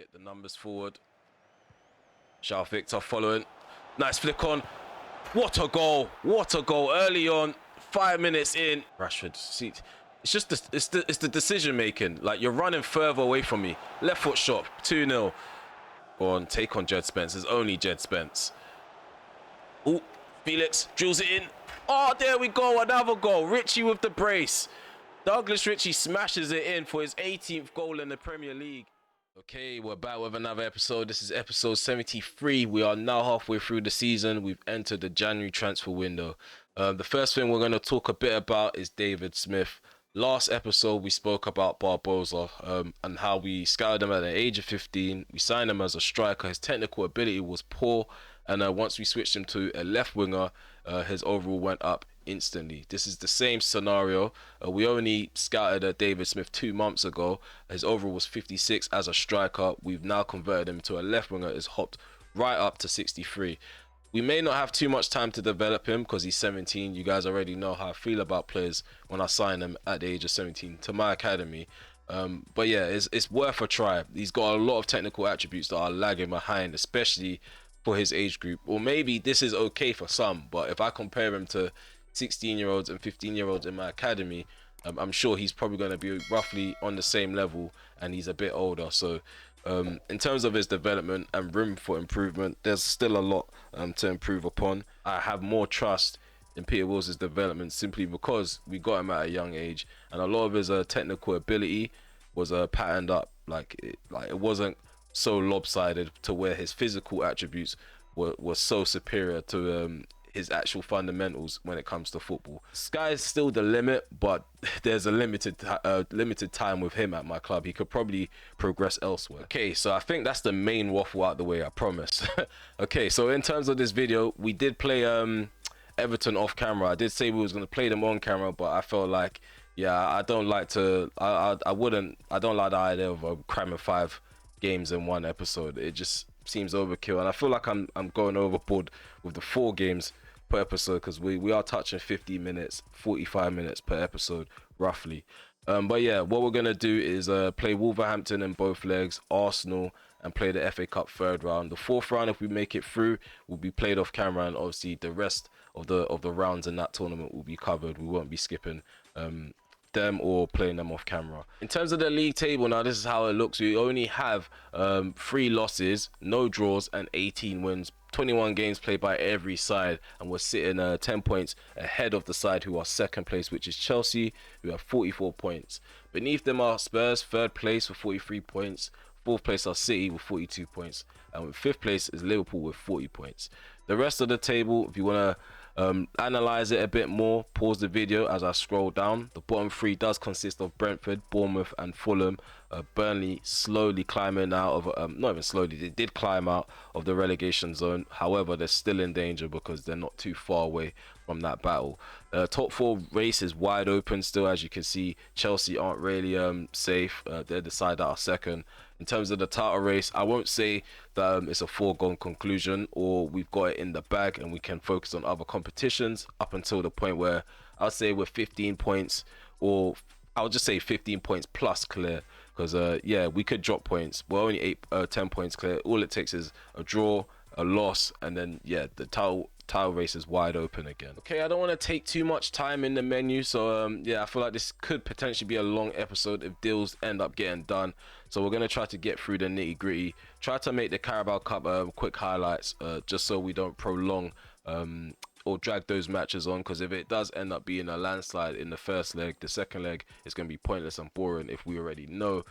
Get the numbers forward. João Victor following. Nice flick on. What a goal. What a goal early on. 5 minutes in. Rashford, see, it's just it's the decision making. Like, you're running further away from me. Left foot shot, 2-0. Go on, take on Jed Spence. There's only Jed Spence. Oh, Felix drills it in. Oh, there we go. Another goal. Richie with the brace. Douglas Richie smashes it in for his 18th goal in the Premier League. Okay, we're back with another episode. This is episode 73. We are now halfway through the season. We've entered the January transfer window. The first thing we're going to talk a bit about is David Smith. Last episode, we spoke about Barbosa and how we scouted him at the age of 15. We signed him as a striker. His technical ability was poor. And once we switched him to a left winger, his overall went up instantly. This is the same scenario. We only scouted David Smith 2 months ago. His overall was 56 as a striker. We've now converted him to a left winger. It's hopped right up to 63. We may not have too much time to develop him because he's 17. You guys already know how I feel about players when I sign them at the age of 17 to my academy. But yeah, it's worth a try. He's got a lot of technical attributes that are lagging behind, especially for his age group. Or maybe this is okay for some, but if I compare him to 16-year-olds and 15-year-olds in my academy, I'm sure he's probably going to be roughly on the same level, and he's a bit older. So in terms of his development and room for improvement, there's still a lot to improve upon. I have more trust in Peter Wills' development simply because we got him at a young age, and a lot of his technical ability was patterned up. Like it wasn't so lopsided to where his physical attributes were so superior to his actual fundamentals when it comes to football. Sky's still the limit, but there's a limited time with him at my club. He could probably progress elsewhere. Okay, so I think that's the main waffle out the way, I promise. Okay, so in terms of this video, we did play Everton off camera. I did say we was going to play them on camera, but I felt like, yeah, I don't like the idea of cramming 5 games in one episode. It just seems overkill, and I feel like I'm going overboard with the 4 games per episode, because we are touching 50 minutes, 45 minutes per episode roughly. But yeah, what we're gonna do is play Wolverhampton in both legs, Arsenal, and play the FA Cup 3rd round. The 4th round, if we make it through, will be played off camera, and obviously the rest of the rounds in that tournament will be covered. We won't be skipping them or playing them off camera. In terms of the league table now, this is how it looks. We only have 3 losses, no draws, and 18 wins. 21 games played by every side, and we're sitting 10 points ahead of the side who are 2nd place, which is Chelsea, who have 44 points. Beneath them are Spurs, 3rd place with 43 points. 4th place are City with 42 points, and with 5th place is Liverpool with 40 points. The rest of the table, if you want to analyze it a bit more, pause the video as I scroll down. The bottom 3 does consist of Brentford, Bournemouth, and Fulham. Burnley slowly climbing out of not even slowly, they did climb out of the relegation zone. However, they're still in danger because they're not too far away from that battle. Top 4 race is wide open still. As you can see, Chelsea aren't really safe. They're the side that are 2nd. In terms of the title race, I won't say that it's a foregone conclusion or we've got it in the bag and we can focus on other competitions up until the point where I'll say we're 15 points, or I'll just say 15 points plus clear, because yeah, we could drop points. We're only 10 points clear. All it takes is a draw, a loss, and then yeah, the title race is wide open again. Okay, I don't want to take too much time in the menu, so yeah, I feel like this could potentially be a long episode if deals end up getting done. So we're gonna try to get through the nitty gritty, try to make the Carabao Cup quick highlights, just so we don't prolong or drag those matches on, because if it does end up being a landslide in the first leg, the second leg is going to be pointless and boring if we already know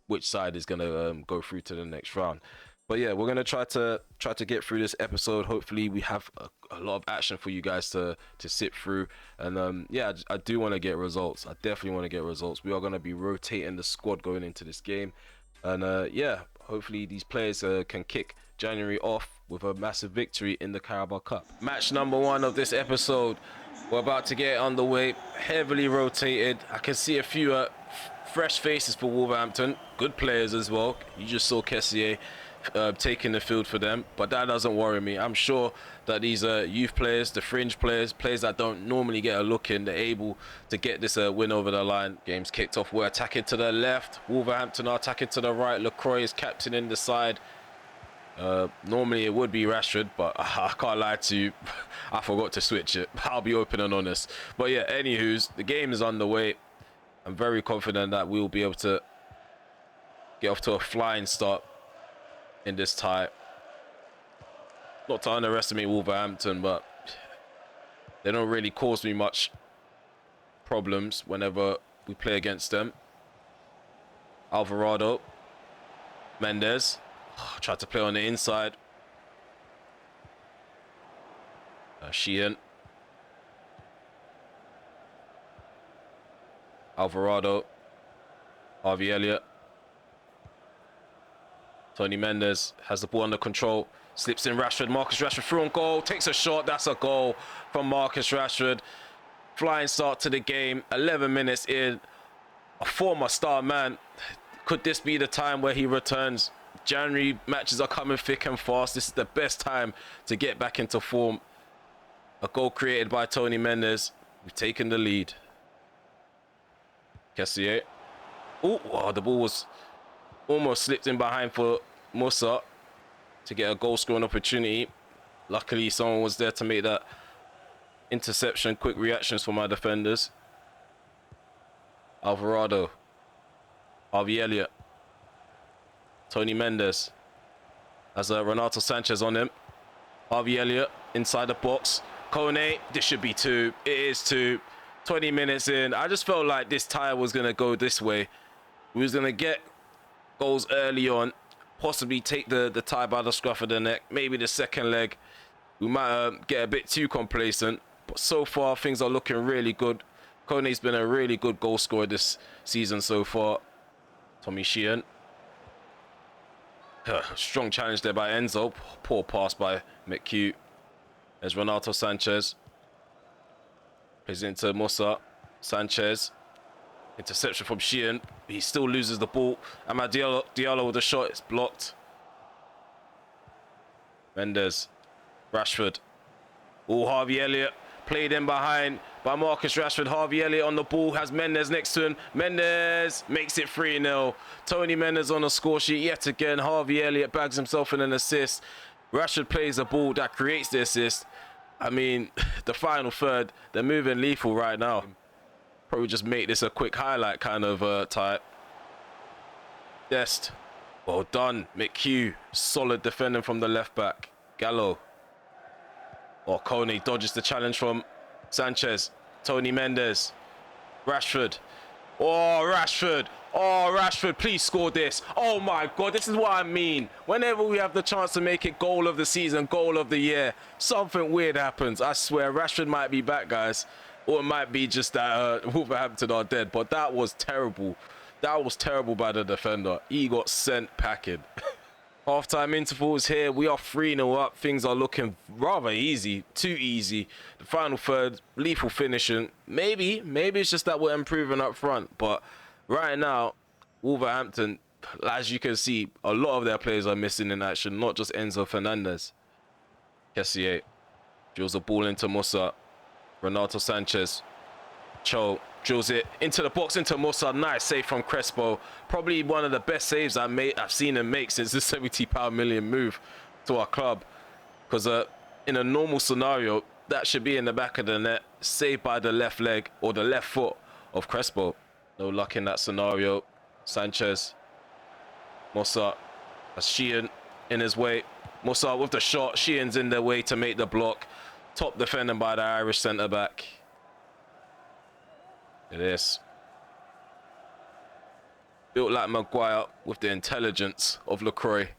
which side is going to go through to the next round. But yeah, we're going to try to get through this episode. Hopefully we have a lot of action for you guys to sit through, and yeah, I do want to get results. I definitely want to get results. We are going to be rotating the squad going into this game, and yeah, hopefully these players can kick January off with a massive victory in the Carabao Cup. Match number 1 of this episode. We're about to get underway, heavily rotated. I can see a few fresh faces for Wolverhampton. Good players as well. You just saw Kessié taking the field for them, but that doesn't worry me. I'm sure that these youth players, the fringe players, players that don't normally get a look in, they're able to get this win over the line. Game's kicked off. We're attacking to the left. Wolverhampton are attacking to the right. Lacroix is captaining the side. Normally it would be Rashford, but I can't lie to you, I forgot to switch it. I'll be open and honest. But yeah, anywho's, the game is underway. I'm very confident that we'll be able to get off to a flying start in this tie. Not to underestimate Wolverhampton, but they don't really cause me much problems whenever we play against them. Alvarado, Mendes, tried to play on the inside. Sheehan, Alvarado, Harvey Elliott. Tony Mendes has the ball under control, slips in Rashford. Marcus Rashford through on goal, takes a shot. That's a goal from Marcus Rashford. Flying start to the game, 11 minutes in. A former star man. Could this be the time where he returns? January matches are coming thick and fast. This is the best time to get back into form. A goal created by Tony Mendes. We've taken the lead. Kessié. Oh, the ball was almost slipped in behind for Musa to get a goal scoring opportunity. Luckily, someone was there to make that interception. Quick reactions from our defenders. Alvarado. Harvey Elliott. Tony Mendes. Has Renato Sanchez on him. Harvey Elliott inside the box. Kone, this should be 2. It is 2. 20 minutes in. I just felt like this tie was going to go this way. We was going to get goals early on, possibly take the tie by the scruff of the neck. Maybe the second leg, we might get a bit too complacent. But so far, things are looking really good. Kone's been a really good goal scorer this season so far. Tommy Sheehan. Strong challenge there by Enzo. Poor pass by McHugh. There's Renato Sanchez. Plays into Musa. Sanchez. Interception from Sheehan. He still loses the ball. Amad Diallo with a shot. It's blocked. Mendes. Rashford. Oh, Harvey Elliott. Played in behind by Marcus Rashford. Harvey Elliott on the ball. Has Mendes next to him. Mendes makes it 3-0. Tony Mendes on the score sheet yet again. Harvey Elliott bags himself in an assist. Rashford plays the ball that creates the assist. I mean, the final third, they're moving lethal right now. Probably just make this a quick highlight kind of type. Dest. Well done. McHugh. Solid defending from the left back. Gallo. Oh, Kone dodges the challenge from Sanchez. Tony Mendes. Rashford. Oh, Rashford. Oh, Rashford, please score this. Oh, my God, this is what I mean. Whenever we have the chance to make it goal of the season, goal of the year, something weird happens. I swear, Rashford might be back, guys. Or it might be just that Wolverhampton are dead. But that was terrible. That was terrible by the defender. He got sent packing. Half-time interval is here. We are 3-0 up. Things are looking rather easy. Too easy. The final third, lethal finishing. Maybe it's just that we're improving up front. But right now, Wolverhampton, as you can see, a lot of their players are missing in action. Not just Enzo Fernandez. Kessié drills a ball into Musa. Renato Sanchez. Cho drills it into the box, into Musa. Nice save from Crespo. Probably one of the best saves I've seen him make since the £70 million move to our club. Because in a normal scenario, that should be in the back of the net. Saved by the left leg or the left foot of Crespo. No luck in that scenario. Sanchez. Musa. That's Sheehan in his way. Musa with the shot. Sheehan's in their way to make the block. Top defending by the Irish centre-back. It is. Built like Maguire with the intelligence of Lacroix.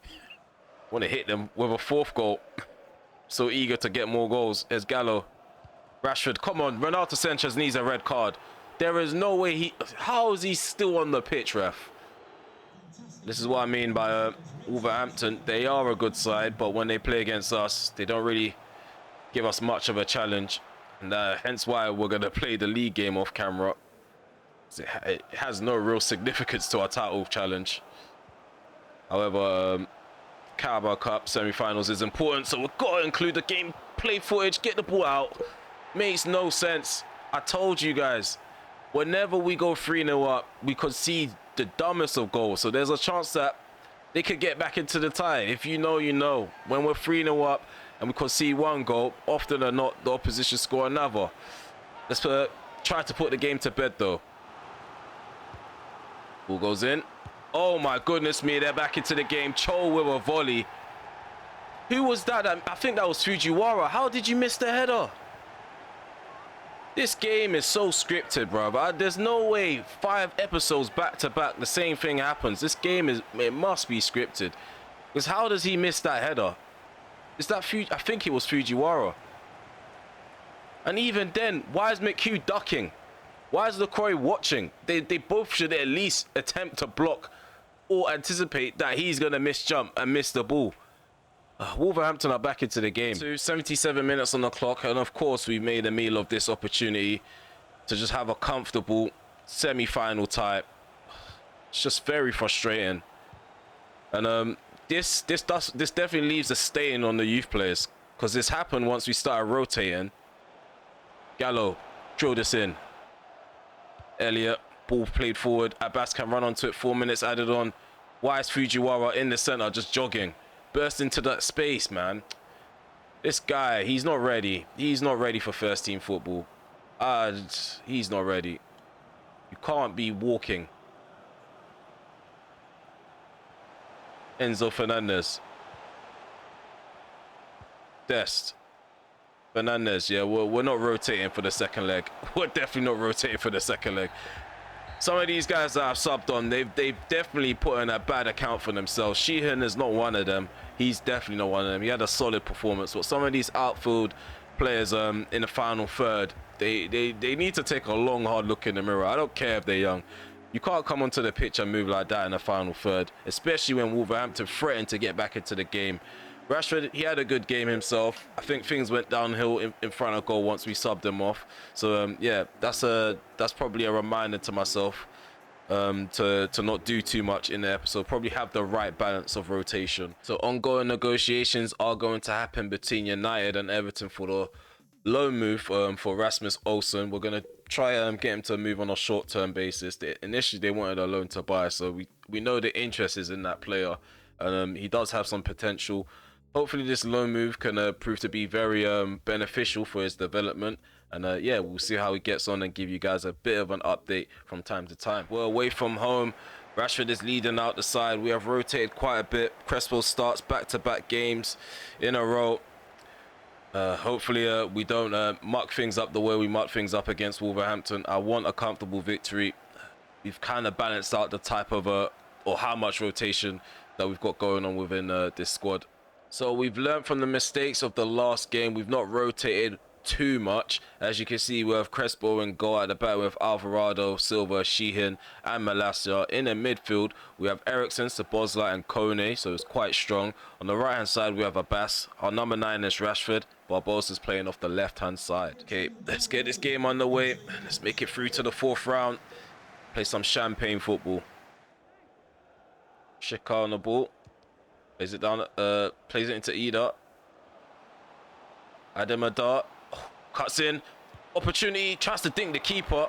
Want to hit them with a 4th goal. So eager to get more goals. There's Gallo. Rashford, come on. Renato Sanchez needs a red card. There is no way he... How is he still on the pitch, ref? This is what I mean by Wolverhampton. They are a good side, but when they play against us, they don't really give us much of a challenge. And hence why we're going to play the league game off camera. It has no real significance to our title challenge. However, Carabao Cup semi-finals is important, so we've got to include the gameplay footage. Get the ball out. Makes no sense. I told you guys, whenever we go 3-0 up, we concede the dumbest of goals. So there's a chance that they could get back into the tie. If you know, you know. When we're 3-0 up and we concede one goal, often or not, the opposition score another. Let's try to put the game to bed, though. Ball goes in. Oh, my goodness me. They're back into the game. Cho with a volley. Who was that? I think that was Fujiwara. How did you miss the header? This game is so scripted, bro. There's no way 5 episodes back to back the same thing happens. This game it must be scripted. Because how does he miss that header? Is that I think it was Fujiwara. And even then, why is McHugh ducking? Why is LaCroix watching? They both should at least attempt to block or anticipate that he's going to misjump and miss the ball. Wolverhampton are back into the game. So 77 minutes on the clock, and of course we made a meal of this opportunity to just have a comfortable semi-final tie. It's just very frustrating, and this definitely leaves a stain on the youth players, because this happened once we started rotating. Gallo, throw this in. Elliot, ball played forward. Abbas can run onto it. 4 minutes added on. Why is Fujiwara in the center just jogging? Burst into that space, man. This guy, he's not ready. He's not ready for first team football. He's not ready. You can't be walking. Enzo Fernandez. Dest. Fernandez, yeah, we're not rotating for the second leg. We're definitely not rotating for the second leg. Some of these guys that I've subbed on, they've definitely put in a bad account for themselves. Sheehan is not one of them. He's definitely not one of them. He had a solid performance. But some of these outfield players in the final third, they need to take a long, hard look in the mirror. I don't care if they're young. You can't come onto the pitch and move like that in the final third, especially when Wolverhampton threatened to get back into the game. Rashford, he had a good game himself. I think things went downhill in front of goal once we subbed him off. So yeah, that's probably a reminder to myself to not do too much in the episode. Probably have the right balance of rotation. So ongoing negotiations are going to happen between United and Everton for the loan move for Rasmus Olsen. We're gonna try and get him to move on a short-term basis. Initially they wanted a loan to buy, so we know the interest is in that player, and he does have some potential. Hopefully this loan move can prove to be very beneficial for his development. And yeah, we'll see how he gets on and give you guys a bit of an update from time to time. We're away from home. Rashford is leading out the side. We have rotated quite a bit. Crespo starts back-to-back games in a row. Hopefully we don't muck things up the way we mucked things up against Wolverhampton. I want a comfortable victory. We've kind of balanced out the type of or how much rotation that we've got going on within this squad. So we've learned from the mistakes of the last game. We've not rotated too much. As you can see, we have Crespo and goal at the back with Alvarado, Silva, Sheehan and Malacia. In the midfield, we have Eriksson, Sabozla and Kone, so it's quite strong. On the right hand side, we have Abbas. Our number 9 is Rashford. Barbosa's playing off the left hand side. Okay, let's get this game underway. Let's make it through to the 4th round. Play some champagne football. Shika on the ball. Plays it down, plays it into Ida. Adam Adar. Oh, cuts in. Opportunity. Tries to dink the keeper.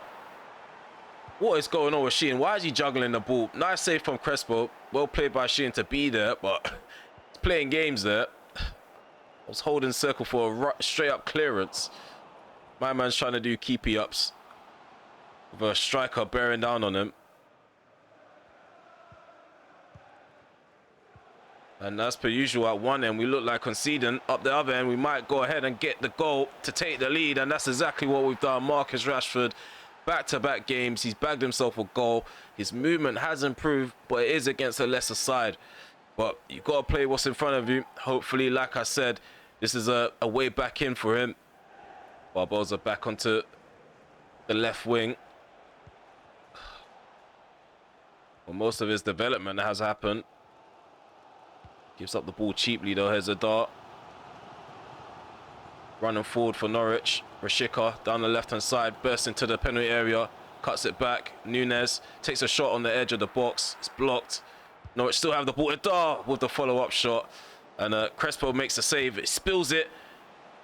What is going on with Sheehan? Why is he juggling the ball? Nice save from Crespo. Well played by Sheehan to be there, but he's playing games there. I was holding circle for a straight up clearance. My man's trying to do keepy ups with a striker bearing down on him. And as per usual, at one end we look like conceding. Up the other end we might go ahead and get the goal to take the lead, and that's exactly what we've done. Marcus Rashford, back-to-back games, he's bagged himself a goal. His movement has improved, but it is against a lesser side. But you've got to play what's in front of you. Hopefully, like I said, this is a way back in for him. Barbosa back onto the left wing. Well, most of his development has happened. Gives up the ball cheaply though. Here's a dart. Running forward for Norwich. Rashika down the left hand side. Bursts into the penalty area. cuts it back. Nunes takes a shot on the edge of the box. It's blocked. Norwich still have the ball. Dar with the follow-up shot. And Crespo makes a save. It spills it.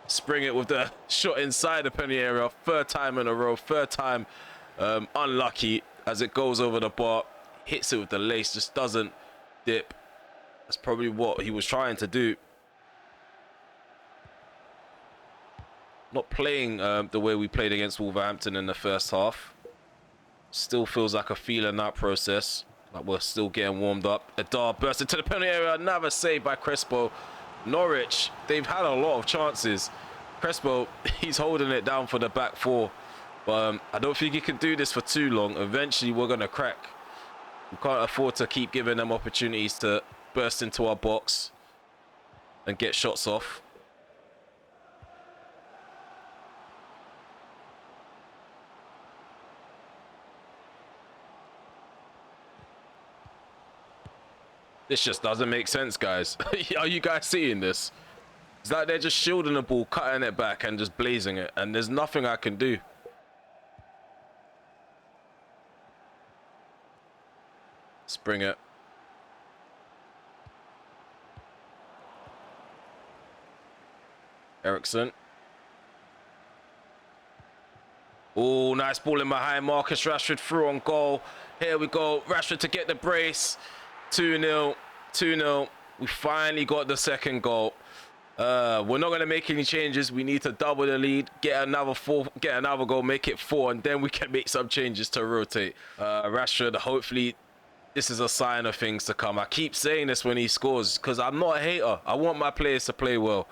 Spring it with the shot inside the penalty area. Third time in a row. Third time unlucky as it goes over the bar. Hits it with the lace. Just doesn't dip. That's probably what he was trying to do. Not playing the way we played against Wolverhampton in the first half. Still feels like a feeling out process. Like we're still getting warmed up. Dar bursts into the penalty area. Another save by Crespo. Norwich, they've had a lot of chances. Crespo, he's holding it down for the back four. But I don't think he can do this for too long. Eventually, we're going to crack. We can't afford to keep giving them opportunities to burst into our box and get shots off. This just doesn't make sense, guys. Are you guys seeing this? It's like they're just shielding the ball, cutting it back and just blazing it. And there's nothing I can do. Spring it. Ericsson. Oh, nice ball in behind. Marcus Rashford through on goal. Here we go. Rashford to get the brace. 2-0. 2-0. We finally got the second goal. We're not going to make any changes. We need to double the lead, get another goal, make it 4, and then we can make some changes to rotate. Rashford, hopefully this is a sign of things to come. I keep saying this when he scores because I'm not a hater. I want my players to play well.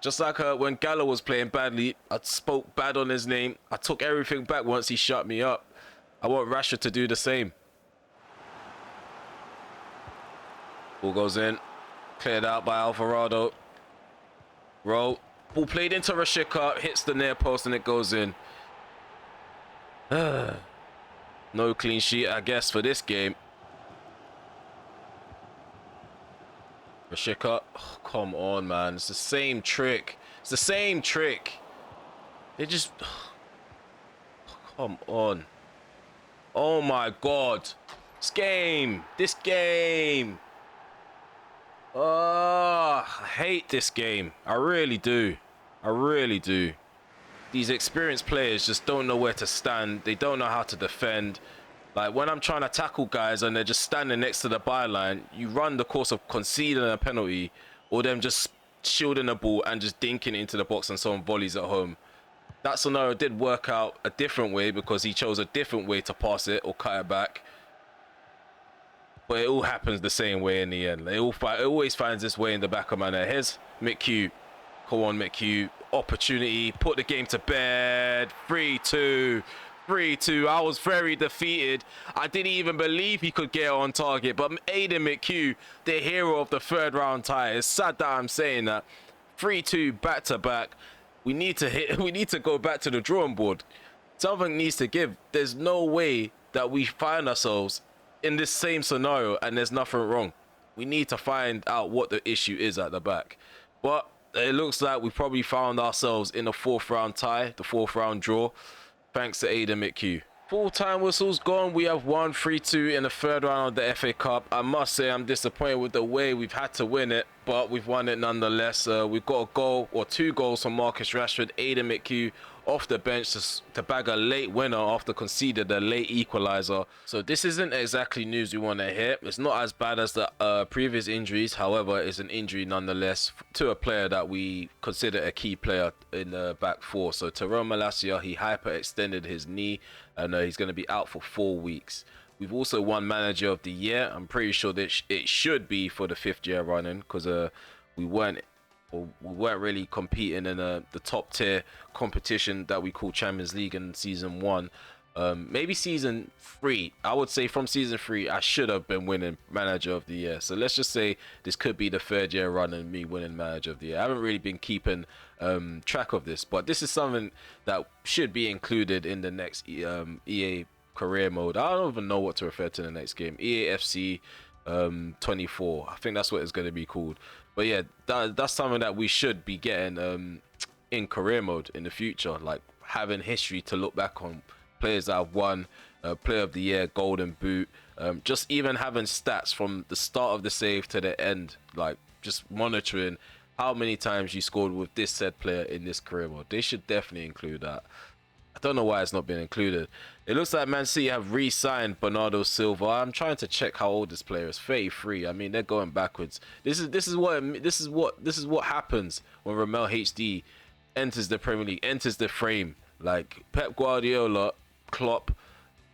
Just like when Gallo was playing badly, I spoke bad on his name. I took everything back once he shut me up. I want Rashford to do the same. Ball goes in. Cleared out by Alvarado. Roll. Ball played into Rashika. Hits the near post and it goes in. No clean sheet, I guess, for this game. Rashika. Oh, come on, man. It's the same trick. It's the same trick. They just... come on. Oh, my God. This game. This game. Oh, I hate this game. I really do. I really do. These experienced players just don't know where to stand. They don't know how to defend. Like when I'm trying to tackle guys and they're just standing next to the byline, you run the course of conceding a penalty or them just shielding the ball and just dinking it into the box and someone volleys at home. That scenario did work out a different way because he chose a different way to pass it or cut it back. But it all happens the same way in the end. It always finds its way in the back of my net. Here's McHugh. Come on, McHugh. Opportunity. Put the game to bed. 3-2. 3-2. I was very defeated. I didn't even believe he could get on target. But Aidan McHugh, the hero of the third round tie. It's sad that I'm saying that. 3-2 back to back. We need to go back to the drawing board. Something needs to give. There's no way that we find ourselves in this same scenario and there's nothing wrong. We need to find out what the issue is at the back. But it looks like we probably found ourselves in a 4th round tie, the 4th round draw, thanks to Aidan McHugh. Full-time whistle's gone. We have won 3-2 in the 3rd round of the FA Cup. I must say I'm disappointed with the way we've had to win it, but we've won it nonetheless. We've got a goal or 2 goals from Marcus Rashford. Aidan McHugh off the bench to bag a late winner after conceded a late equalizer. So this isn't exactly news we want to hear. It's not as bad as the previous injuries. However, it's an injury nonetheless to a player that we consider a key player in the back four. So RemelHD, he hyperextended his knee and he's going to be out for 4 weeks. We've also won Manager of the Year. I'm pretty sure that it should be for the 5th year running because we weren't really competing in the top tier competition that we call Champions League in season 1. Maybe season 3. I would say from season 3 I should have been winning Manager of the Year. So let's just say this could be the 3rd year running me winning Manager of the Year. I haven't really been keeping track of this, but this is something that should be included in the next EA career mode. I don't even know what to refer to in the next game. EAFC 24. I think that's what it's going to be called. But yeah, that's something that we should be getting in career mode in the future, like having history to look back on players that have won Player of the Year, Golden Boot, just even having stats from the start of the save to the end, like just monitoring how many times you scored with this said player in this career mode. They should definitely include that. I don't know why it's not been included. It looks like Man City have re-signed Bernardo Silva. I'm trying to check how old this player is. 33. I mean, they're going backwards. This is what happens when RemelHD enters the Premier League, enters the frame. Like Pep Guardiola, Klopp,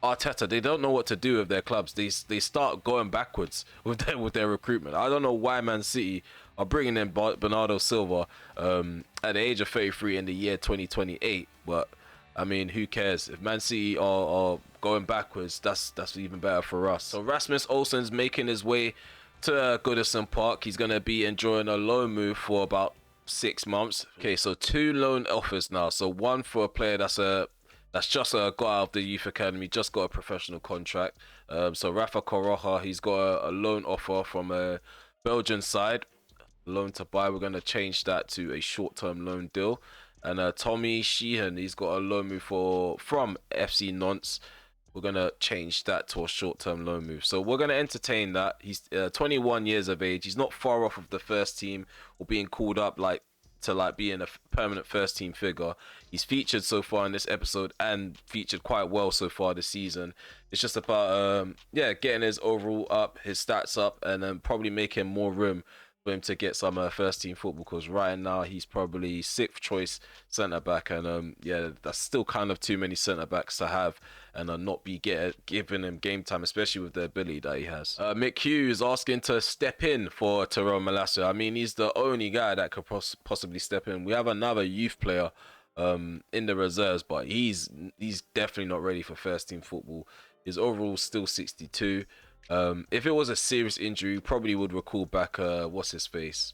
Arteta, they don't know what to do with their clubs. They start going backwards with their recruitment. I don't know why Man City are bringing in Bernardo Silva at the age of 33 in the year 2028, but I mean, who cares? If Man City are going backwards, that's even better for us. So Rasmus Olsen's making his way to Goodison Park. He's going to be enjoying a loan move for about 6 months. Okay, so 2 loan offers now. So one for a player that's just got out of the youth academy, just got a professional contract. So Rafa Coroja, he's got a loan offer from a Belgian side. Loan to buy, we're going to change that to a short-term loan deal. And Tommy Sheehan, he's got a loan move from FC Nantes. We're going to change that to a short-term loan move. So we're going to entertain that. He's 21 years of age. He's not far off of the first team or being called up to being a permanent first team figure. He's featured so far in this episode and featured quite well so far this season. It's just about getting his overall up, his stats up, and then probably making more room for him to get some first team football, because right now he's probably 6th choice centre back, and that's still kind of too many centre backs to have and not be giving him game time, especially with the ability that he has. Mick Hughes asking to step in for Tyrell Malacia. I mean, he's the only guy that could possibly step in. We have another youth player in the reserves, but he's definitely not ready for first team football. His overall still 62. If it was a serious injury, you probably would recall back, what's his face?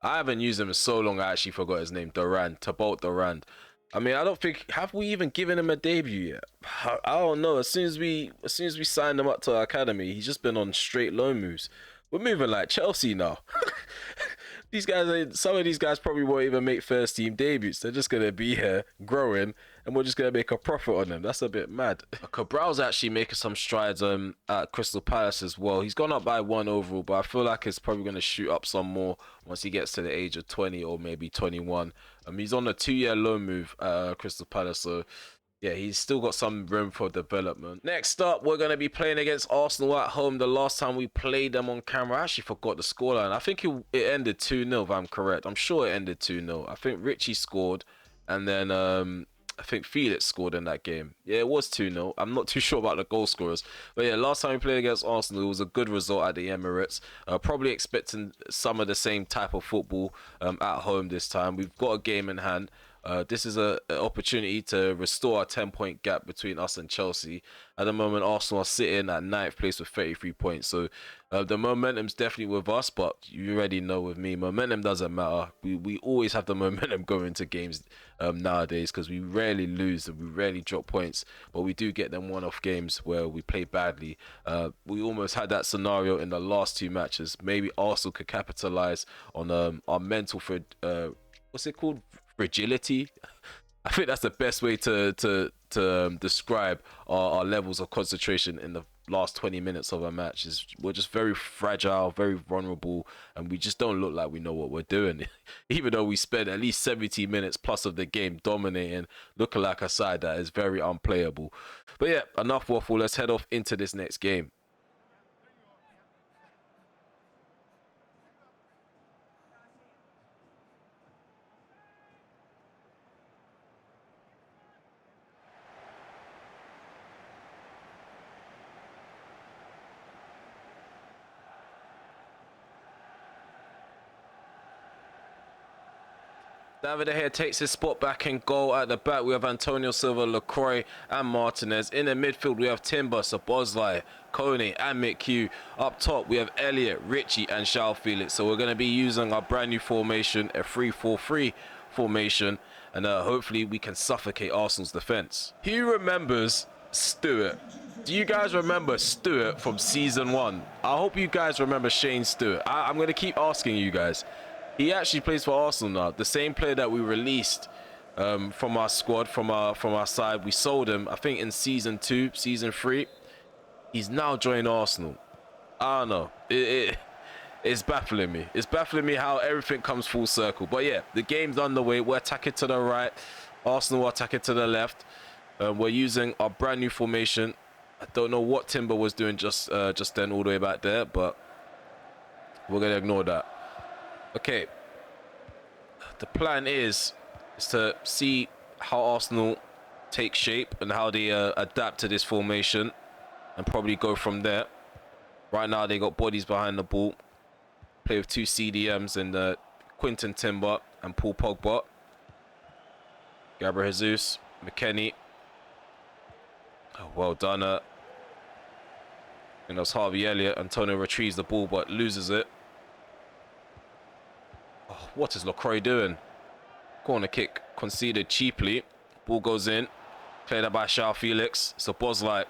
I haven't used him in so long, I actually forgot his name. Thibaut Durand. I mean, I don't think, have we even given him a debut yet? I don't know. As soon as we signed him up to our academy, he's just been on straight loan moves. We're moving like Chelsea now. Some of these guys probably won't even make first team debuts. They're just gonna be here growing, and we're just gonna make a profit on them. That's a bit mad. Cabral's actually making some strides at Crystal Palace as well. He's gone up by 1 overall, but I feel like it's probably gonna shoot up some more once he gets to the age of 20 or maybe 21. He's on a 2-year loan move at Crystal Palace, so yeah, he's still got some room for development. Next up, we're going to be playing against Arsenal at home. The last time we played them on camera, I actually forgot the scoreline. I think it ended 2-0, if I'm correct. I'm sure it ended 2-0. I think Richie scored, and then I think Felix scored in that game. Yeah, it was 2-0. I'm not too sure about the goal scorers. But yeah, last time we played against Arsenal, it was a good result at the Emirates. Probably expecting some of the same type of football at home this time. We've got a game in hand. This is an opportunity to restore our 10-point gap between us and Chelsea. At the moment, Arsenal are sitting at 9th place with 33 points. So the momentum's definitely with us, but you already know with me, momentum doesn't matter. We always have the momentum going into games nowadays, because we rarely lose and we rarely drop points, but we do get them one-off games where we play badly. We almost had that scenario in the last 2 matches. Maybe Arsenal could capitalize on our mental what's it called? Fragility. I think that's the best way to describe our levels of concentration in the last 20 minutes of a match. We're just very fragile, very vulnerable, and we just don't look like we know what we're doing. Even though we spend at least 70 minutes plus of the game dominating, looking like a side that is very unplayable. But yeah, enough waffle. Let's head off into this next game. David De Gea takes his spot back in goal. At the back, we have Antonio Silva, Lacroix, and Martinez. In the midfield, we have Timber, Szoboszlai, Kone, and Mick Hughes. Up top, we have Elliot, Richie, and João Felix. So we're going to be using our brand new formation, a 3-4-3 formation, and hopefully we can suffocate Arsenal's defense. Who remembers Stewart? Do you guys remember Stewart from season 1? I hope you guys remember Shane Stewart. I'm going to keep asking you guys. He actually plays for Arsenal now, the same player that we released from our squad, from our side. We sold him, I think, in season 2, season 3. He's now joined Arsenal. I don't know. It's baffling me. It's baffling me how everything comes full circle. But yeah, the game's underway. We're attacking to the right. Arsenal are attacking to the left. We're using our brand new formation. I don't know what Timber was doing just then all the way back there, but we're going to ignore that. Okay. The plan is to see how Arsenal take shape and how they adapt to this formation and probably go from there. Right now, they got bodies behind the ball. Play with 2 CDMs and Quinton Timber and Paul Pogba. Gabriel Jesus, McKennie. Oh, well done. And that's Harvey Elliott. Antonio retrieves the ball but loses it. Oh, what is LaCroix doing? Corner kick conceded cheaply. Ball goes in. Played up by João Felix. So Bosley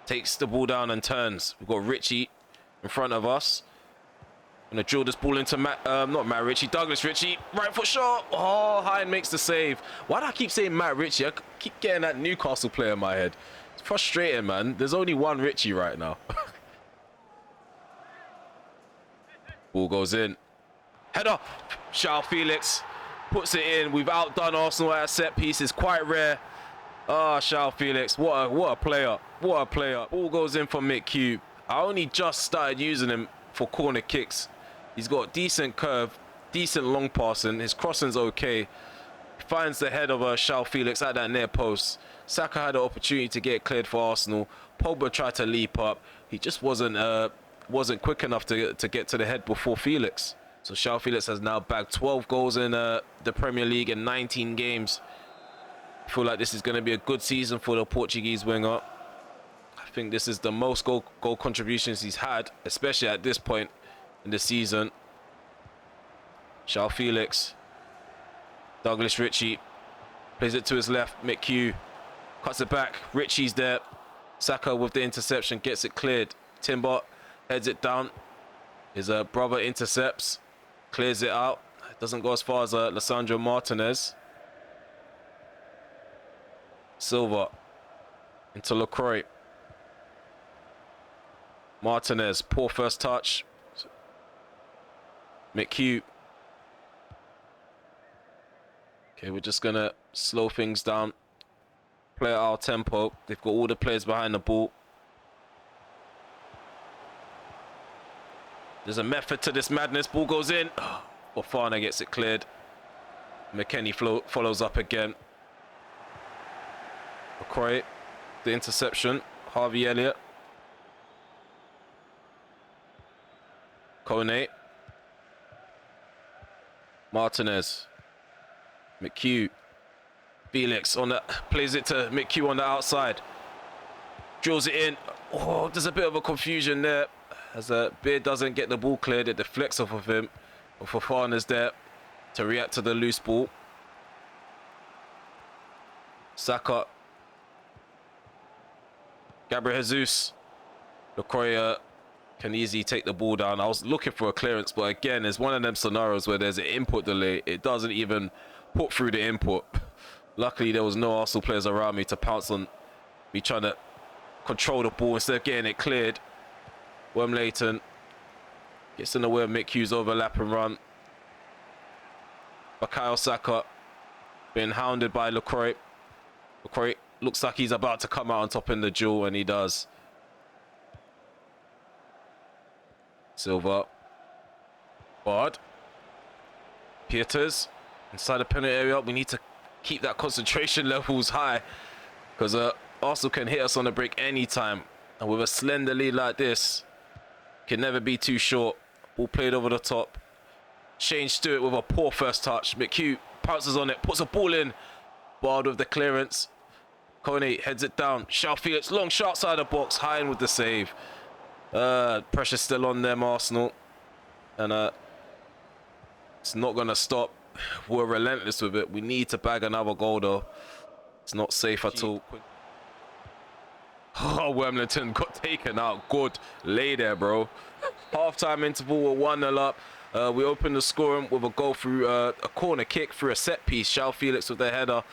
takes the ball down and turns. We've got Richie in front of us. Gonna drill this ball into Douglas Ritchie. Right foot shot. Oh, Hine makes the save. Why do I keep saying Matt Ritchie? I keep getting that Newcastle player in my head. It's frustrating, man. There's only one Ritchie right now. Ball goes in. Header. João Felix puts it in. We've outdone Arsenal at a set piece. It's quite rare. Ah, João Felix. What a player. What a player. Ball goes in for Mick Q. I only just started using him for corner kicks. He's got decent curve, decent long passing. His crossing's okay. Finds the head of João Felix at that near post. Saka had the opportunity to get cleared for Arsenal. Pogba tried to leap up. He just wasn't quick enough to get to the head before Felix. So João Felix has now bagged 12 goals in the Premier League in 19 games. I feel like this is going to be a good season for the Portuguese winger. I think this is the most goal contributions he's had, especially at this point in the season. João Felix. Douglas Ritchie. Plays it to his left. Mick Q. Cuts it back. Ritchie's there. Saka with the interception. Gets it cleared. Timber heads it down. His brother intercepts. Clears it out. Doesn't go as far as Lisandro Martinez. Silva. Into LaCroix. Martinez, poor first touch. McHugh. Okay, we're just gonna slow things down. Play at our tempo. They've got all the players behind the ball. There's a method to this madness. Ball goes in. Bafana gets it cleared. McKennie follows up again. LaCroix, the interception. Harvey Elliott. Kone. Martinez. McHugh. Felix on that, plays it to McHugh on the outside. Drills it in. Oh, there's a bit of a confusion there. As Beard doesn't get the ball cleared, it deflects off of him. But Fofana's there to react to the loose ball. Saka. Gabriel Jesus. LaCroix can easily take the ball down. I was looking for a clearance, but again, it's one of them scenarios where there's an input delay. It doesn't even put through the input. Luckily, there was no Arsenal players around me to pounce on me trying to control the ball instead of getting it cleared. Wormleighton gets in the way of Mick Hughes' overlap and run. Bukayo Saka being hounded by LaCroix. LaCroix looks like he's about to come out on top in the duel, and he does. Silva. Bard. Pieters. Inside the penalty area. We need to keep that concentration levels high, because Arsenal can hit us on the break anytime. And with a slender lead like this, can never be too short. Ball played over the top. Shane Stewart with a poor first touch. McHugh pounces on it, puts a ball in. Bard with the clearance. Kone heads it down. João Felix, long shot side of the box. Hine with the save. Pressure still on them, Arsenal. And it's not going to stop. We're relentless with it. We need to bag another goal, though. It's not safe at all. Oh, Wormleighton got taken out. Good lay there, bro. Half-time interval, we're 1-0 up. We opened the scoring with a goal through a corner kick through a set piece. João Felix with the header.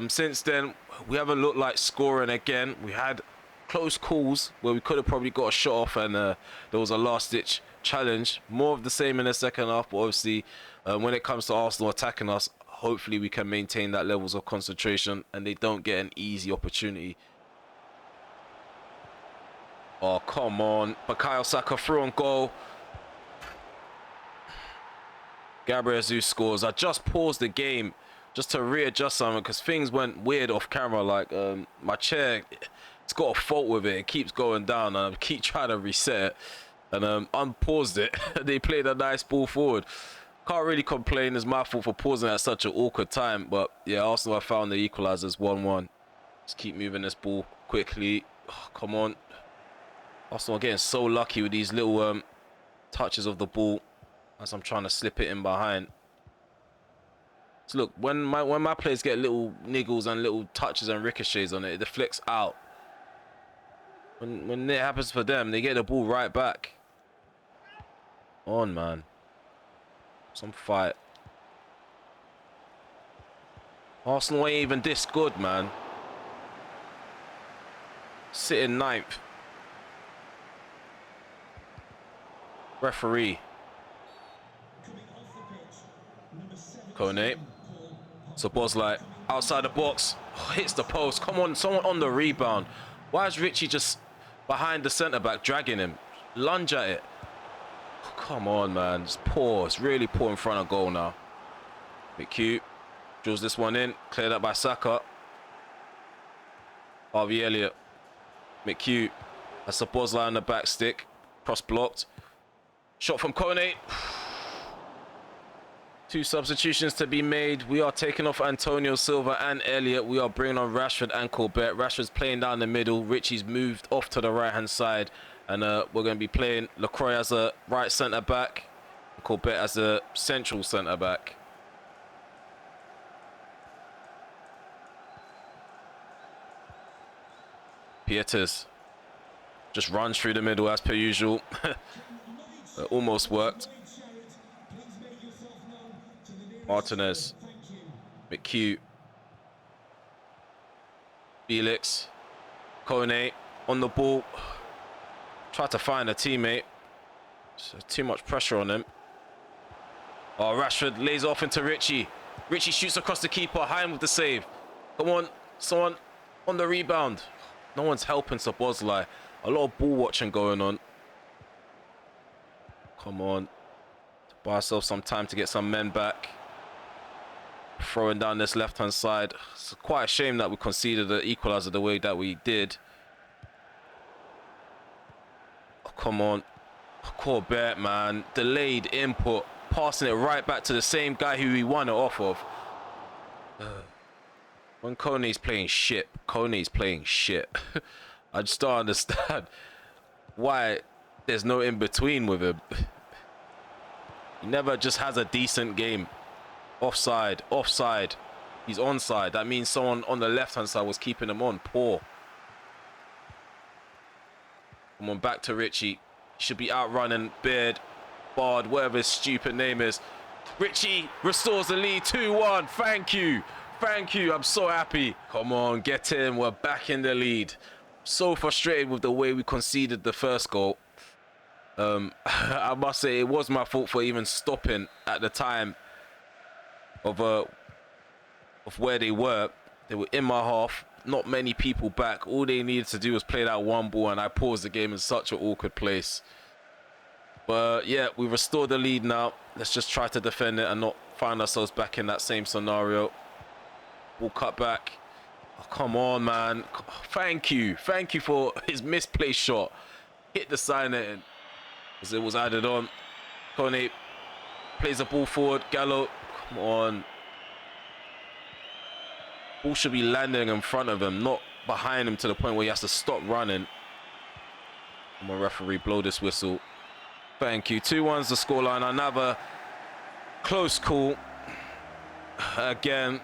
Since then, we haven't looked like scoring again. We had close calls where we could have probably got a shot off, and there was a last-ditch challenge. More of the same in the second half, but obviously when it comes to Arsenal attacking us, hopefully we can maintain that levels of concentration and they don't get an easy opportunity. Oh, come on. Bukayo Saka through on goal. Gabriel Jesus scores. I just paused the game just to readjust something because things went weird off camera. Like my chair, it's got a fault with it. It keeps going down and I keep trying to reset it. And unpaused it. They played a nice ball forward. Can't really complain. It's my fault for pausing at such an awkward time. But yeah, Arsenal have found the equalisers 1-1. Let's keep moving this ball quickly. Oh, come on. Arsenal are getting so lucky with these little touches of the ball as I'm trying to slip it in behind. So look, when my players get little niggles and little touches and ricochets on it, it deflects out. When it happens for them, they get the ball right back. On, man. Some fight. Arsenal ain't even this good, man. Sitting ninth. Referee. Kone. So Bosley outside the box. Oh, hits the post. Come on, someone on the rebound. Why is Richie just behind the centre-back dragging him? Lunge at it. Oh, come on, man. It's poor. It's really poor in front of goal now. Bit cute. Draws this one in. Cleared up by Saka. Harvey Elliott. McHugh. That's a Bosley on the back stick. Cross blocked. Shot from Kone. 2 substitutions to be made. We are taking off Antonio Silva and Elliott. We are bringing on Rashford and Corbett. Rashford's playing down the middle. Richie's moved off to the right-hand side. And we're going to be playing Lacroix as a right centre-back. Corbett as a central centre-back. Pieters just runs through the middle as per usual. Almost worked. Martinez. McHugh. Felix. Kone on the ball. Tried to find a teammate. So too much pressure on him. Oh, Rashford lays off into Richie. Richie shoots across the keeper. Hine with the save. Come on. Someone on the rebound. No one's helping Szoboszlai. A lot of ball watching going on. Come on. Buy ourselves some time to get some men back. Throwing down this left-hand side. It's quite a shame that we conceded the equaliser the way that we did. Oh, come on. Corbett, man. Delayed input. Passing it right back to the same guy who we won it off of. When Kone's playing shit. Kone's playing shit. I just don't understand why there's no in-between with him. He never just has a decent game. Offside, offside. He's onside. That means someone on the left-hand side was keeping him on. Poor. Come on, back to Richie. He should be outrunning Beard, Bard, whatever his stupid name is. Richie restores the lead. 2-1. Thank you. Thank you. I'm so happy. Come on, get in. We're back in the lead. So frustrated with the way we conceded the first goal. I must say it was my fault for even stopping at the time of where they were. They were in my half, not many people back. All they needed to do was play that one ball, and I paused the game in such an awkward place. But yeah, we restored the lead now. Let's just try to defend it and not find ourselves back in that same scenario. Ball cut back. Oh, come on, man. Thank you for his misplaced shot. Hit the side net as it was added on. Kone plays the ball forward. Gallo, come on. Ball should be landing in front of him, not behind him to the point where he has to stop running. Come on, referee, blow this whistle. Thank you. 2-1's the scoreline. Another close call. Again,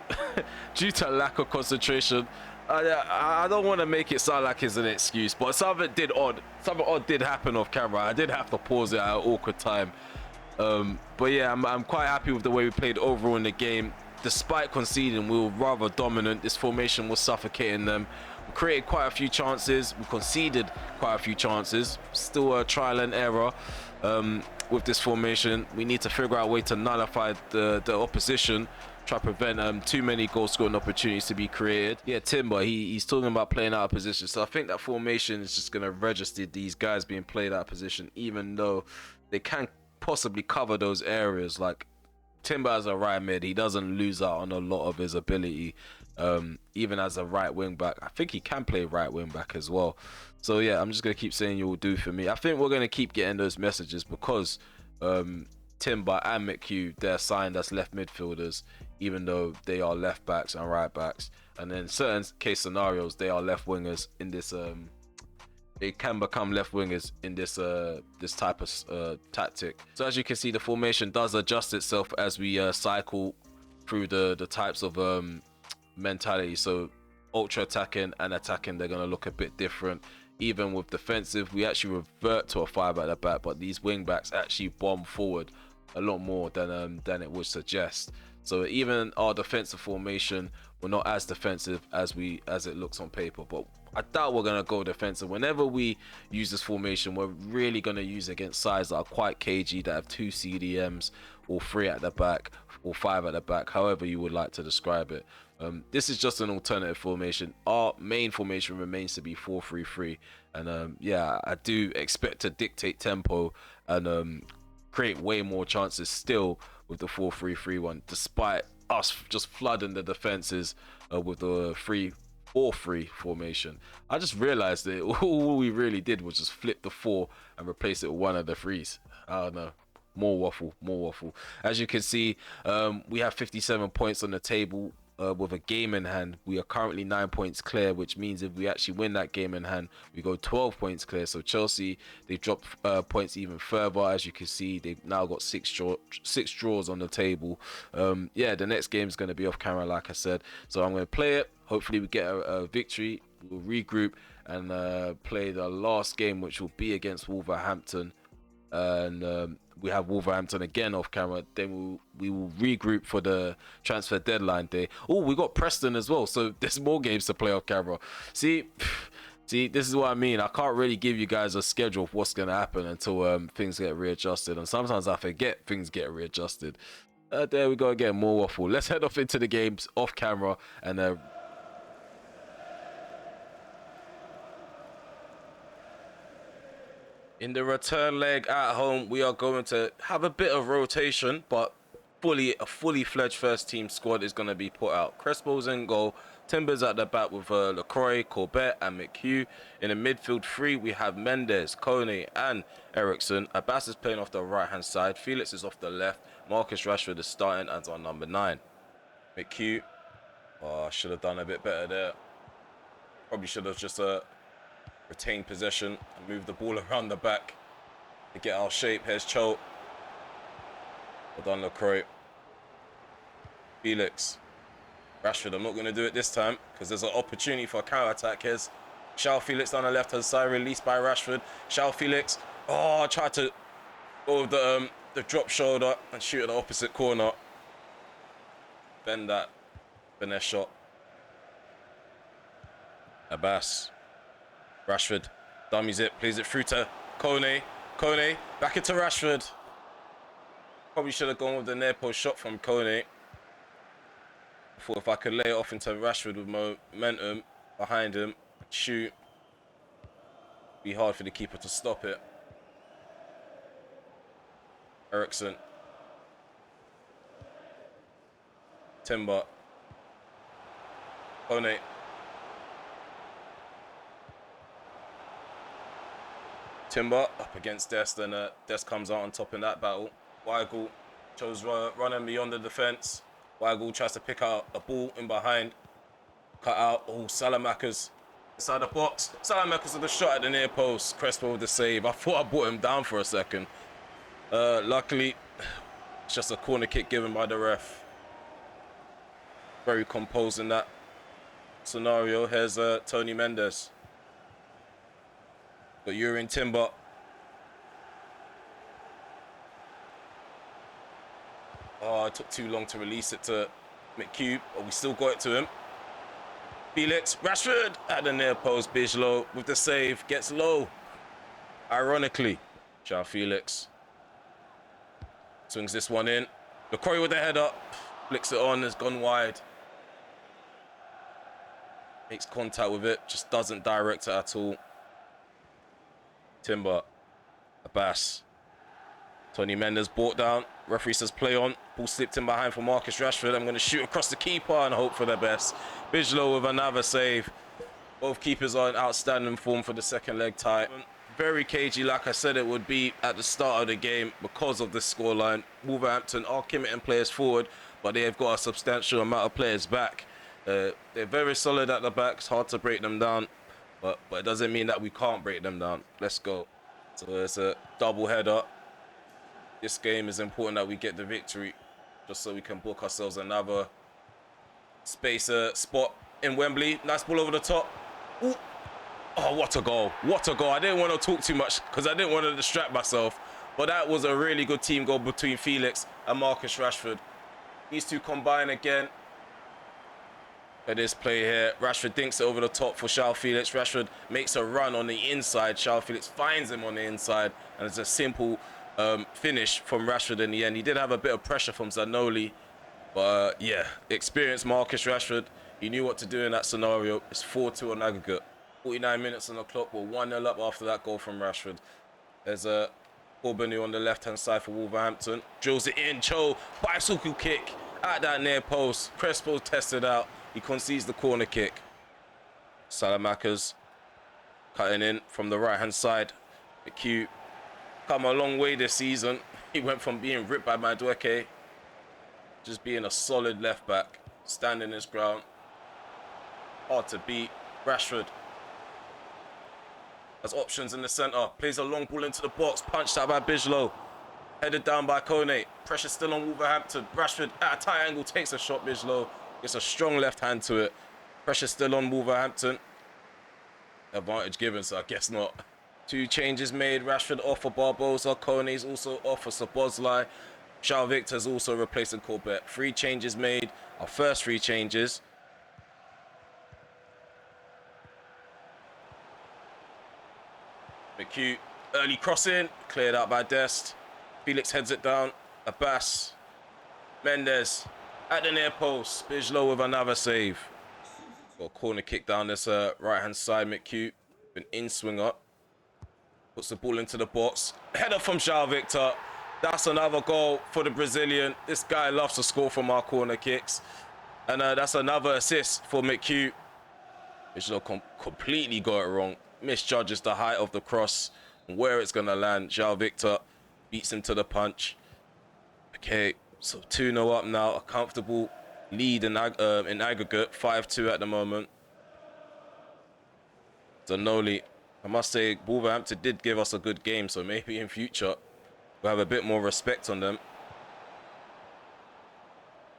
due to lack of concentration. I don't want to make it sound like it's an excuse, but something odd did happen off camera. I did have to pause it at an awkward time. But yeah, I'm quite happy with the way we played overall in the game. Despite conceding, we were rather dominant. This formation was suffocating them. We created quite a few chances. We conceded quite a few chances. Still a trial and error with this formation. We need to figure out a way to nullify the opposition. Try to prevent too many goal scoring opportunities to be created. Yeah, Timber, he's talking about playing out of position. So I think that formation is just going to register these guys being played out of position, even though they can possibly cover those areas. Like Timber as a right mid, he doesn't lose out on a lot of his ability. Even as a right wing back, I think he can play right wing back as well. So yeah, I'm just gonna keep saying you'll do for me. I think we're gonna keep getting those messages because Timber and McHugh, they're signed as left midfielders, even though they are left backs and right backs. And then certain case scenarios, they are left wingers in this. They can become left wingers in this this type of tactic. So as you can see, the formation does adjust itself as we cycle through the types of mentality. So ultra attacking and attacking, they're gonna look a bit different. Even with defensive, we actually revert to a 5 at the back, but these wing backs actually bomb forward a lot more than it would suggest. So even our defensive formation, we're not as defensive as it looks on paper, but I doubt we're gonna go defensive. Whenever we use this formation, we're really gonna use it against sides that are quite cagey, that have 2 CDMs or 3 at the back or 5 at the back, however you would like to describe it. This is just an alternative formation. Our main formation remains to be 4-3-3, and yeah, I do expect to dictate tempo and create way more chances still with the 4-3-3 one, despite us just flooding the defenses with the 3-4-3 formation. I just realized that all we really did was just flip the 4 and replace it with one of the 3s. I don't know. More waffle. As you can see, we have 57 points on the table. With a game in hand, we are currently 9 points clear, which means if we actually win that game in hand, we go 12 points clear. So Chelsea, they've dropped points even further. As you can see, they've now got six draws on the table. Yeah, the next game is going to be off camera, like I said. So I'm going to play it. Hopefully we get a victory. We'll regroup and play the last game, which will be against Wolverhampton. And we have Wolverhampton again off camera. Then we will regroup for the transfer deadline day. Oh, we got Preston as well, so there's more games to play off camera. See, this is what I mean. I can't really give you guys a schedule of what's gonna happen until things get readjusted, and sometimes I forget things get readjusted. There we go again, more waffle. Let's head off into the games off camera and in the return leg at home, we are going to have a bit of rotation, but a fully fledged first team squad is going to be put out. Crespo's in goal, Timbers at the back with LaCroix, Corbett and McHugh. In the midfield 3, we have Mendes, Kone and Eriksson. Abbas is playing off the right hand side, Felix is off the left, Marcus Rashford is starting as our number 9. McHugh, oh, I should have done a bit better there. Probably should have just retain possession and move the ball around the back to get our shape. Here's Cho. Well done, LaCroix. Felix. Rashford, I'm not going to do it this time because there's an opportunity for a counter-attack. Here's Shao Felix down the left-hand side, released by Rashford. Shao Felix. Oh, I tried to go with the drop shoulder and shoot at the opposite corner. Bend that finesse shot. Abbas. Rashford dummies it, plays it through to Kone. Kone back into Rashford. Probably should have gone with the near post shot from Kone. I thought if I could lay it off into Rashford with momentum behind him, shoot, be hard for the keeper to stop it. Eriksson. Timber. Kone. Timber up against Dest, and Dest comes out on top in that battle. Weigl chose running beyond the defense. Weigl tries to pick out a ball in behind. Cut out. Oh, Salamakers inside the box. Salamakers with the shot at the near post. Crespo with the save. I thought I brought him down for a second. Luckily, it's just a corner kick given by the ref. Very composed in that scenario. Here's Tony Mendes. But you're in Timber. Oh, it took too long to release it to McCube, but we still got it to him. Felix, Rashford at the near post. Bijlow with the save, gets low. Ironically, João Felix swings this one in. LaCroix with the header, flicks it on, has gone wide. Makes contact with it, just doesn't direct it at all. Timber, Abbas. Tony Mendes brought down. Referee says play on. Ball slipped in behind for Marcus Rashford. I'm going to shoot across the keeper and hope for the best. Bijlow with another save. Both keepers are in outstanding form for the second leg tie. Very cagey, like I said it would be at the start of the game because of the scoreline. Wolverhampton are committing players forward, but they have got a substantial amount of players back. They're very solid at the back. It's hard to break them down, but it doesn't mean that we can't break them down. Let's go. So it's a double header. This game is important that we get the victory, just so we can book ourselves another spot in Wembley. Nice ball over the top. Ooh. Oh, what a goal. What a goal. I didn't want to talk too much because I didn't want to distract myself, but that was a really good team goal between Felix and Marcus Rashford. These two combine again. At this play here, Rashford dinks it over the top for João Felix. Rashford makes a run on the inside. João Felix finds him on the inside, and it's a simple finish from Rashford in the end. He did have a bit of pressure from Zanoli, but yeah, experienced Marcus Rashford. He knew what to do in that scenario. It's 4-2 on aggregate. 49 minutes on the clock. We're 1-0 up after that goal from Rashford. There's a Corbinu on the left-hand side for Wolverhampton. Drills it in. Cho, bicycle kick at that near post. Crespo tested out. He concedes the corner kick. Salamakers cutting in from the right-hand side. The Q come a long way this season. He went from being ripped by Madueke, just being a solid left-back, standing his ground. Hard to beat. Rashford has options in the centre. Plays a long ball into the box. Punched out by Bijlow. Headed down by Kone. Pressure still on Wolverhampton. Rashford at a tight angle takes a shot. Bijlow gets a strong left hand to it. Pressure still on Wolverhampton. Advantage given, so I guess not. Two changes made. Rashford off for Barbosa. Kone's also off for Szoboszlai. João Victor's also replacing Corbett. 3 changes made. Our first 3 changes. McHugh, early crossing, cleared out by Dest. Felix heads it down. Abbas, Mendes at the near post. Bijlow with another save. Got a corner kick down this right-hand side. McHugh, an in-swinger. Puts the ball into the box. Header from João Victor. That's another goal for the Brazilian. This guy loves to score from our corner kicks. And that's another assist for McHugh. Bijlow completely got it wrong. Misjudges the height of the cross and where it's going to land. João Victor beats him to the punch. Okay, so 2-0 up now. A comfortable lead in aggregate. 5-2 at the moment. Zanoli, I must say, Wolverhampton did give us a good game, so maybe in future we'll have a bit more respect on them.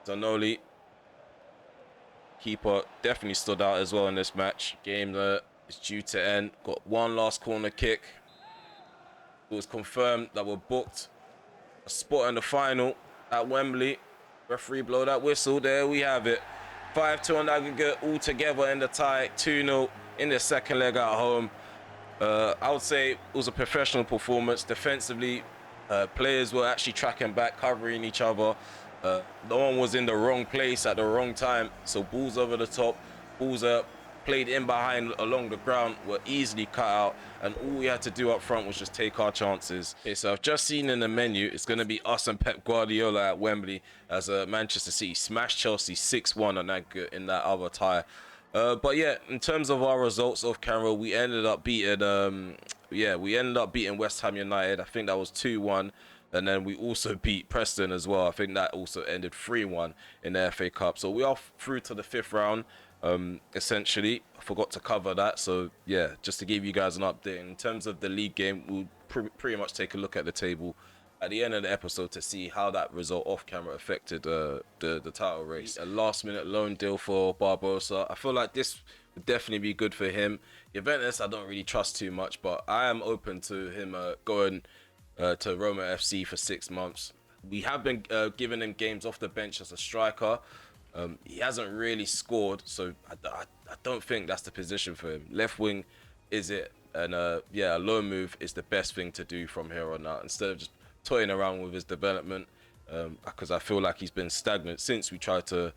Zanoli, keeper, definitely stood out as well in this match. Game is due to end. Got one last corner kick. It was confirmed that we're booked a spot in the final at Wembley. Referee blow that whistle. There we have it. 5-2 on aggregate all together in the tie. 2-0 in the second leg at home. I would say it was a professional performance. Defensively, players were actually tracking back, covering each other. No one was in the wrong place at the wrong time. So balls over the top, balls played in behind along the ground were easily cut out, and all we had to do up front was just take our chances. Okay, so I've just seen in the menu it's going to be us and Pep Guardiola at Wembley as Manchester City smashed Chelsea 6-1 on aggregate in that other tie. But yeah, in terms of our results off camera, we ended up beating West Ham United. I think that was 2-1. And then we also beat Preston as well. I think that also ended 3-1 in the FA Cup. So we are through to the 5th round. Essentially, I forgot to cover that. So yeah, just to give you guys an update in terms of the league game, we'll pretty much take a look at the table at the end of the episode to see how that result off camera affected the title race. A last minute loan deal for Barbosa. I feel like this would definitely be good for him. Juventus I don't really trust too much, but I am open to him going to Roma FC for 6 months. we have been giving him games off the bench as a striker. He hasn't really scored, so I don't think that's the position for him. Left wing is it, and yeah, a loan move is the best thing to do from here on out instead of just toying around with his development, because I feel like he's been stagnant since we tried to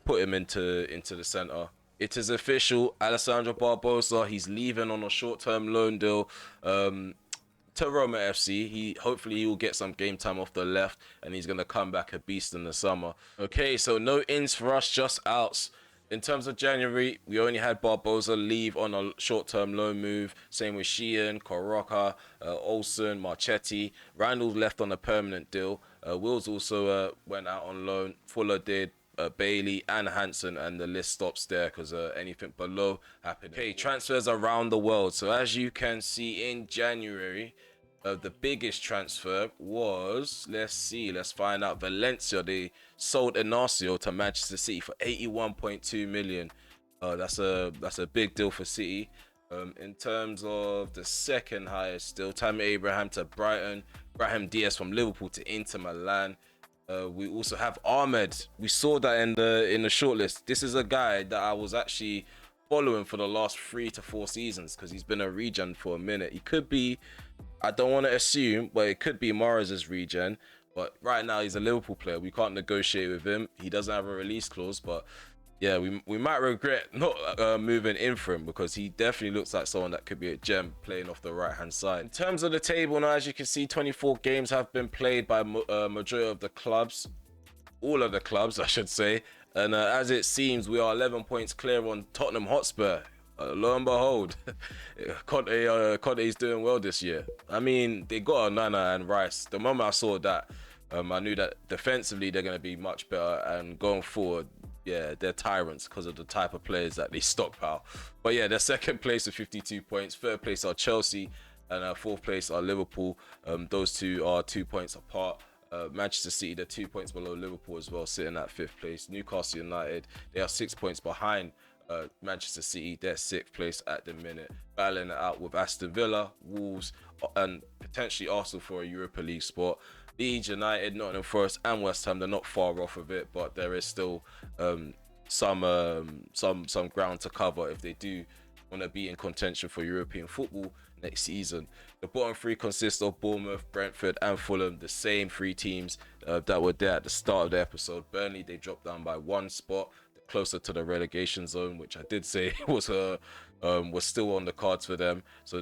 put him into the center. It is official, Alessandro Barbosa, he's leaving on a short-term loan deal to Roma FC. Hopefully he will get some game time off the left, and he's gonna come back a beast in the summer. Okay, so no ins for us, just outs. In terms of January, we only had Barbosa leave on a short-term loan move. Same with Sheehan, Koroka, Olsen, Marchetti. Randall left on a permanent deal. Wills also went out on loan. Fuller did. Bailey and Hansen, and the list stops there because anything below happened. Okay, transfers around the world. So as you can see in January, the biggest transfer was, let's find out, Valencia. They sold Inacio to Manchester City for 81.2 million. That's a big deal for City. In terms of the second highest still, Tammy Abraham to Brighton, Brahim Diaz from Liverpool to Inter Milan. We also have Ahmed. We saw that in the shortlist. This is a guy that I was actually following for the last 3 to 4 seasons because he's been a regen for a minute. He could be, I don't want to assume, but it could be Mahrez's regen. But right now he's a Liverpool player. We can't negotiate with him. He doesn't have a release clause, but yeah, we might regret not moving in for him because he definitely looks like someone that could be a gem playing off the right-hand side. In terms of the table now, as you can see, 24 games have been played by majority of the clubs. All of the clubs, I should say. And as it seems, we are 11 points clear on Tottenham Hotspur. Lo and behold, Conte's doing well this year. I mean, they got Onana and Rice. The moment I saw that, I knew that defensively they're going to be much better, and going forward, yeah, they're tyrants because of the type of players that they stockpile. But yeah, they're second place with 52 points. Third place are Chelsea, and fourth place are Liverpool. Those two are 2 points apart. Manchester City, they're 2 points below Liverpool as well, sitting at fifth place. Newcastle United, they are 6 points behind Manchester City. They're sixth place at the minute, battling it out with Aston Villa, Wolves, and potentially Arsenal for a Europa League spot. Leeds United, Nottingham Forest, and West Ham, they're not far off of it, but there is still some ground to cover if they do want to be in contention for European football next season. The bottom three consist of Bournemouth, Brentford, and Fulham, the same 3 teams that were there at the start of the episode. Burnley, they dropped down by 1 spot, closer to the relegation zone, which I did say was still on the cards for them. So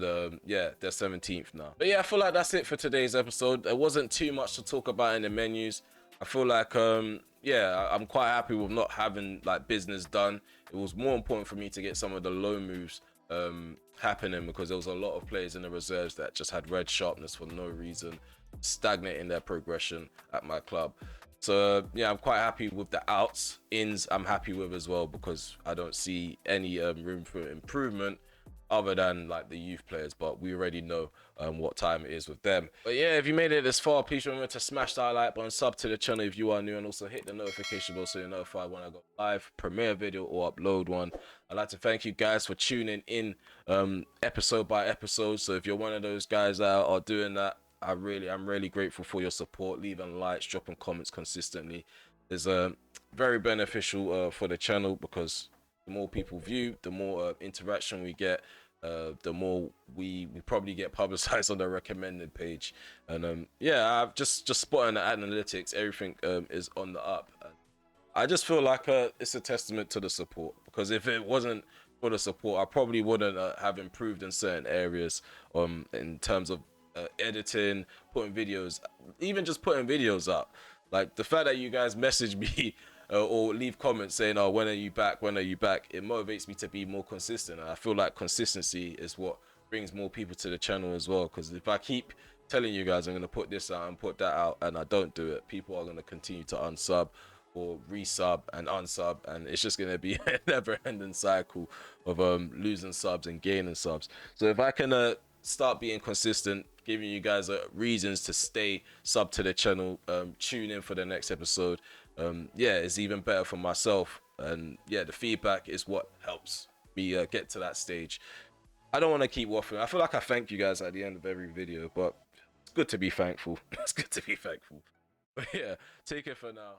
yeah, they're 17th now. But yeah, I feel like that's it for today's episode. There wasn't too much to talk about in the menus. I feel like yeah, I'm quite happy with not having like business done. It was more important for me to get some of the loan moves happening because there was a lot of players in the reserves that just had red sharpness for no reason, stagnating their progression at my club. So yeah, I'm quite happy with the outs. Ins I'm happy with as well because I don't see any room for improvement other than like the youth players, but we already know what time it is with them. But yeah, if you made it this far, please remember to smash that like button, sub to the channel if you are new, and also hit the notification bell so you're notified when I go live, premiere a video or upload one. I'd like to thank you guys for tuning in episode by episode. So if you're one of those guys that are doing that, I'm really grateful for your support, leaving likes, dropping comments consistently. It's very beneficial for the channel because the more people view, the more interaction we get, the more we probably get publicized on the recommended page. And yeah, I've just spotting the analytics, everything is on the up. I just feel like it's a testament to the support, because if it wasn't for the support, I probably wouldn't have improved in certain areas in terms of editing, putting videos, even just putting videos up. Like the fact that you guys message me or leave comments saying, oh, when are you back, it motivates me to be more consistent. And I feel like consistency is what brings more people to the channel as well, because if I keep telling you guys I'm going to put this out and put that out and I don't do it, people are going to continue to unsub or resub and unsub, and it's just going to be a never-ending cycle of losing subs and gaining subs. So if I can start being consistent, giving you guys reasons to stay sub to the channel, tune in for the next episode, yeah, it's even better for myself. And yeah, the feedback is what helps me get to that stage. I don't want to keep waffling. I feel like I thank you guys at the end of every video, but it's good to be thankful. It's good to be thankful. But yeah, take it for now.